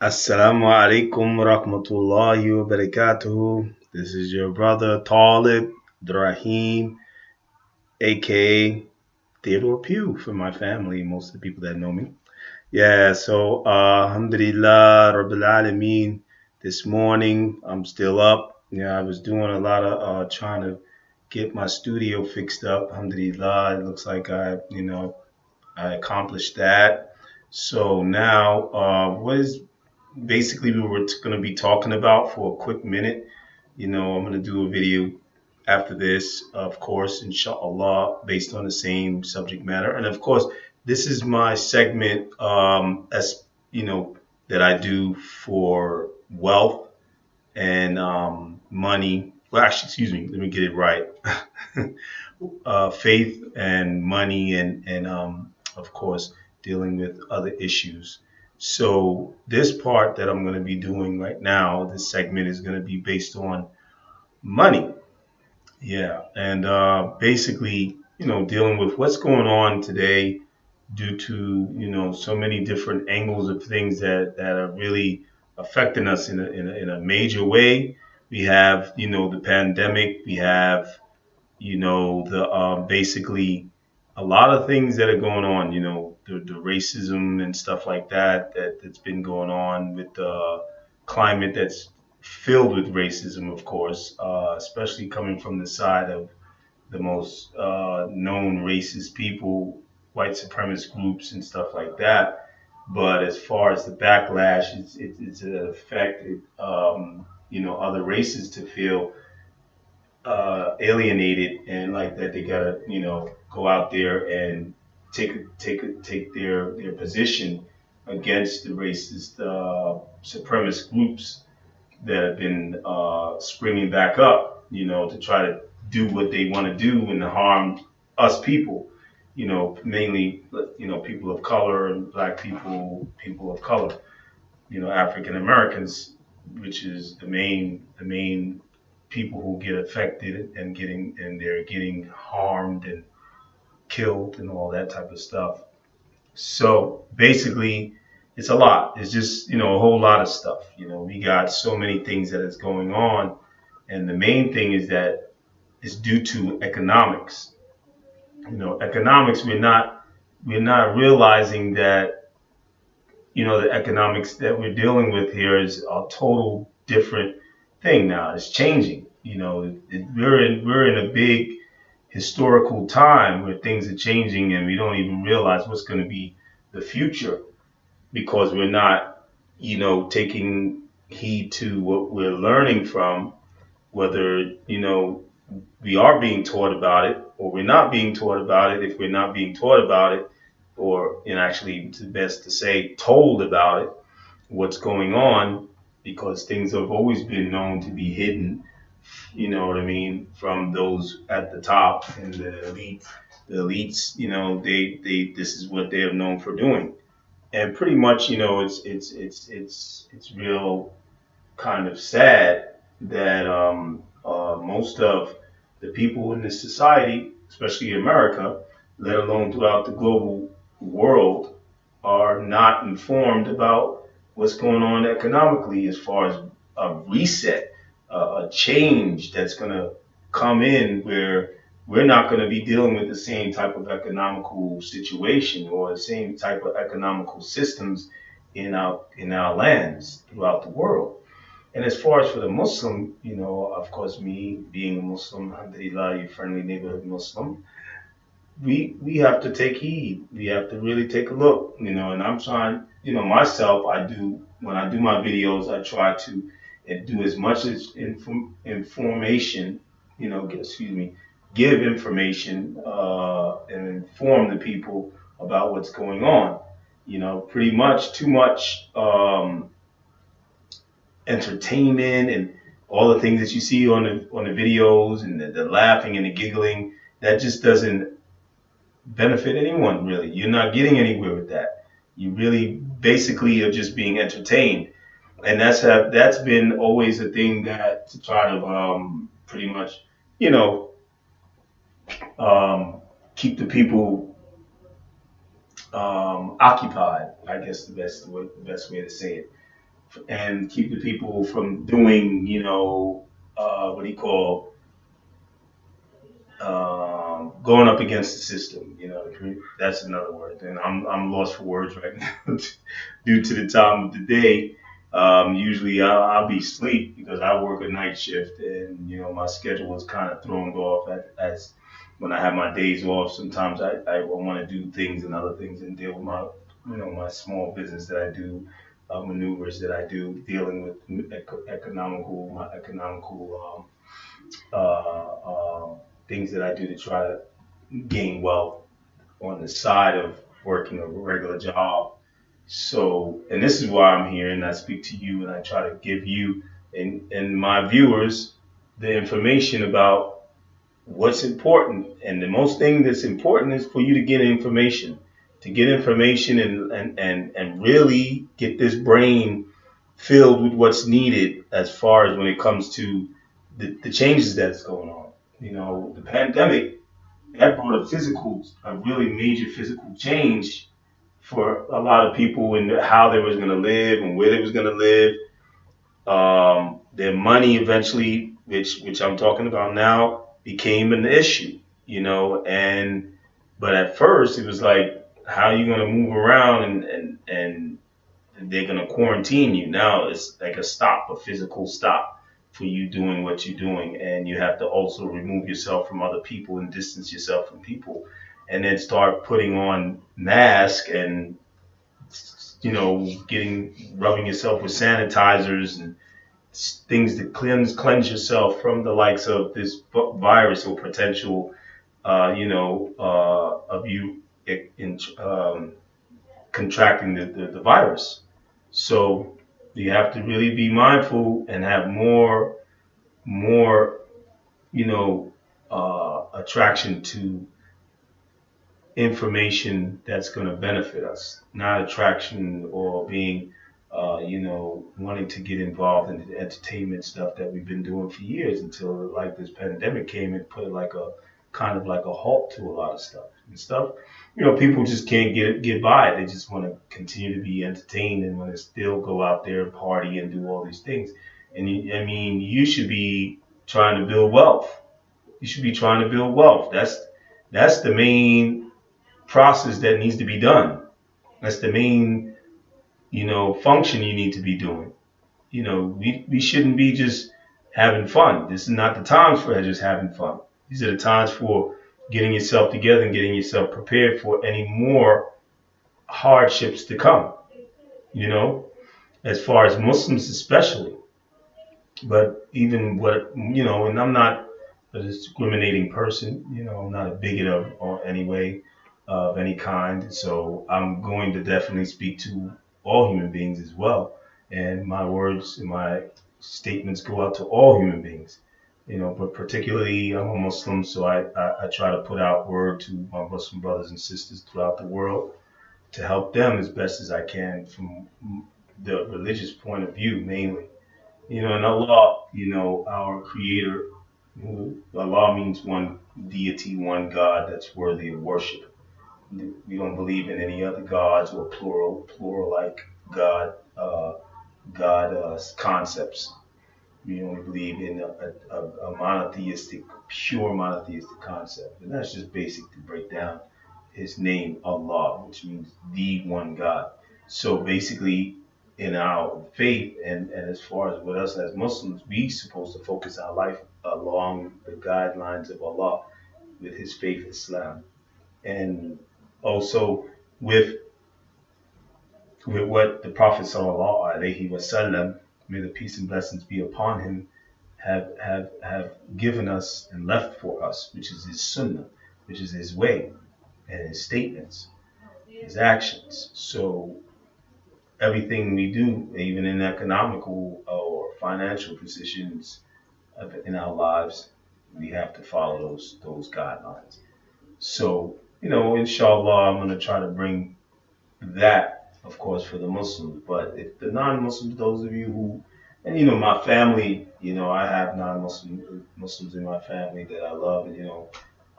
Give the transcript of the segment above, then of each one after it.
Assalamu alaikum rahmatullahi wa barakatuhu. This is your brother Taalib, Rahim, aka Theodore Pugh for my family, most of the people that know me. Yeah, so Alhamdulillah, Rabbil Alameen. This morning I'm still up. Yeah, I was doing a lot of trying to get my studio fixed up. Alhamdulillah, it looks like I accomplished that. So now, what is basically we were going to be talking about for a quick minute. I'm going to do a video after this, of course, inshallah, based on the same subject matter. And of course, this is my segment, as you know, that I do for wealth and money. Well, actually, excuse me, let me get it right. Faith and money, and of course, dealing with other issues. So this part that I'm going to be doing right now, this segment is going to be based on money. Yeah, and basically, dealing with what's going on today due to so many different angles of things that are really affecting us in a major way. We have the pandemic. We have the basically a lot of things that are going on. The racism and stuff like that's been going on with the climate that's filled with racism, of course, especially coming from the side of the most known racist people, white supremacist groups, and stuff like that. But as far as the backlash, it's affected other races to feel alienated and like that they gotta go out there and take their position against the racist supremacist groups that have been springing back up, to try to do what they want to do and harm us people, mainly, people of color and black people, people of color, African Americans, which is the main people who get affected and they're getting harmed and killed and all that type of stuff. So basically, it's a lot. It's just a whole lot of stuff. We got so many things that is going on, and the main thing is that it's due to economics. Economics. We're not realizing that the economics that we're dealing with here is a total different thing now. It's changing. We're in a big historical time where things are changing and we don't even realize what's going to be the future because we're not, taking heed to what we're learning from, whether, we are being taught about it or we're not being taught about it. If we're not being taught about it, or actually it's best to say told about it, what's going on, because things have always been known to be hidden, what I mean, from those at the top and the elite. The elites, they this is what they have known for doing. And pretty much, it's real kind of sad that most of the people in this society, especially America, let alone throughout the global world, are not informed about what's going on economically as far as a reset, a change that's going to come in where we're not going to be dealing with the same type of economical situation or the same type of economical systems in our lands throughout the world. And as far as for the Muslim, of course, me being a Muslim, alhamdulillah, your friendly neighborhood Muslim, we have to take heed. We have to really take a look, and I'm trying, myself, I do, when I do my videos, I try to do as much as information, excuse me, give information and inform the people about what's going on. Pretty much too much entertainment and all the things that you see on the videos and the laughing and the giggling, that just doesn't benefit anyone really. You're not getting anywhere with that. You really basically are just being entertained, and that's been always a thing that to try to pretty much you know um, keep the people occupied. I guess the best way to say it. and keep the people from doing, what do you call, going up against the system. That's another word. And I'm lost for words right now due to the time of the day. Usually I'll be asleep because I work a night shift, and my schedule is kind of thrown off as when I have my days off. Sometimes I want to do things and other things and deal with my small business that I do, maneuvers that I do, dealing with economical things that I do to try to gain wealth on the side of working a regular job. So, and this is why I'm here, and I speak to you, and I try to give you and my viewers the information about what's important. And the most thing that's important is for you to get information and really get this brain filled with what's needed as far as when it comes to the changes that's going on. The pandemic that brought a really major physical change for a lot of people in how they was going to live and where they was going to live. Their money eventually, which I'm talking about now, became an issue. And but at first it was like, how are you going to move around and they're going to quarantine you. Now it's like a physical stop for you doing what you're doing. And you have to also remove yourself from other people and distance yourself from people. And then start putting on masks and, rubbing yourself with sanitizers and things to cleanse yourself from the likes of this virus or potential, of you contracting the virus. So you have to really be mindful and have more, attraction to information that's going to benefit us, not attraction or being, wanting to get involved in the entertainment stuff that we've been doing for years until like this pandemic came and put like a kind of like a halt to a lot of stuff and stuff. People just can't get by. They just want to continue to be entertained and want to still go out there and party and do all these things. And I mean, you should be trying to build wealth. You should be trying to build wealth. That's the main process that needs to be done. That's the main, function you need to be doing. We shouldn't be just having fun. This is not the times for just having fun. These are the times for getting yourself together and getting yourself prepared for any more hardships to come, you know, as far as Muslims especially. But even and I'm not a discriminating person, I'm not a bigot of or any way of any kind. So I'm going to definitely speak to all human beings as well. And my words and my statements go out to all human beings. But particularly I'm a Muslim, so I try to put out word to my Muslim brothers and sisters throughout the world to help them as best as I can from the religious point of view mainly. And Allah, our creator, who Allah means one deity, one God that's worthy of worship. We don't believe in any other gods or plural like God concepts. We only believe in a monotheistic, pure monotheistic concept. And that's just basic to break down his name, Allah, which means the one God. So basically, in our faith and as far as with us as Muslims, we supposed to focus our life along the guidelines of Allah with his faith, Islam. And also with what the Prophet sallallahu alaihi wasallam, may the peace and blessings be upon him, have given us and left for us, which is his sunnah, which is his way and his statements, his actions. So everything we do, even in economical or financial positions in our lives, we have to follow those guidelines. So, inshallah, I'm going to try to bring that, of course, for the Muslims. But if the non-Muslims, those of you who, and my family, I have non-Muslim Muslims in my family that I love, and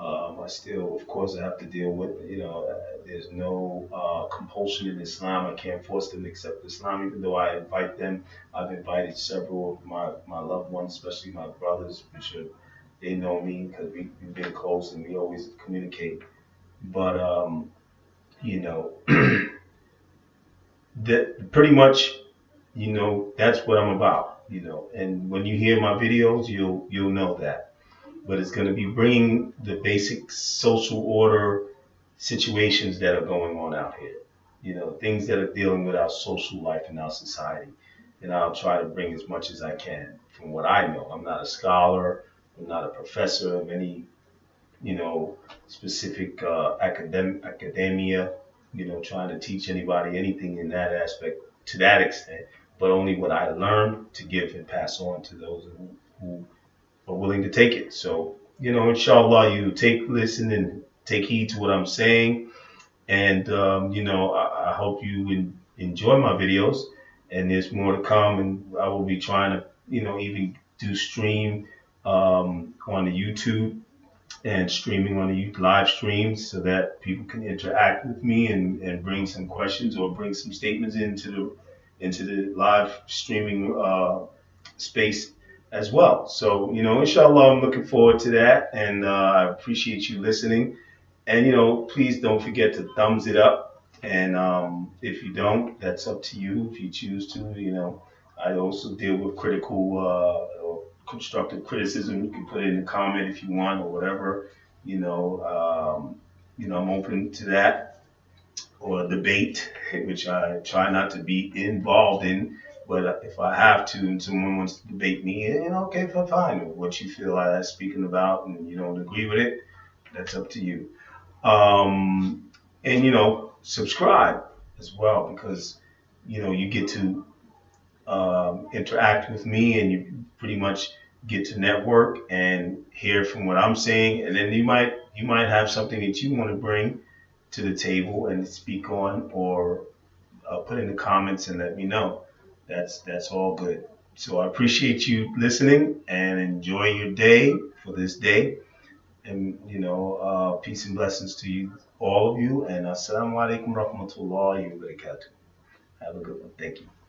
I still, of course, I have to deal with, there's no compulsion in Islam. I can't force them to accept Islam, even though I invite them. I've invited several of my loved ones, especially my brothers, which are, they know me because we've been close and we always communicate. But, you know, that pretty much, that's what I'm about, and when you hear my videos, you'll know that. But it's going to be bringing the basic social order situations that are going on out here. Things that are dealing with our social life and our society. And I'll try to bring as much as I can from what I know. I'm not a scholar. I'm not a professor of any, specific academia, trying to teach anybody anything in that aspect to that extent, but only what I learned to give and pass on to those who are willing to take it. So, inshallah, you listen and take heed to what I'm saying. And, I hope you enjoy my videos. And there's more to come. And I will be trying to, even do stream on the YouTube and streaming on the live streams so that people can interact with me and bring some questions or bring some statements into the live streaming space as well. So, inshallah, I'm looking forward to that, and I appreciate you listening. And, please don't forget to thumbs it up. And if you don't, that's up to you. If you choose to, I also deal with critical or constructive criticism. You can put it in the comment if you want or whatever. I'm open to that, or debate, which I try not to be involved in. But if I have to, and someone wants to debate me, okay, fine. What you feel I'm speaking about, and you don't agree with it, that's up to you. And subscribe as well, because you get to interact with me, and you pretty much get to network and hear from what I'm saying, and then you might have something that you want to bring to the table and speak on, or put in the comments and let me know. That's all good. So I appreciate you listening and enjoy your day for this day. And peace and blessings to you, all of you. And assalamu alaikum rahmatullahi wa barakatuh. Have a good one. Thank you.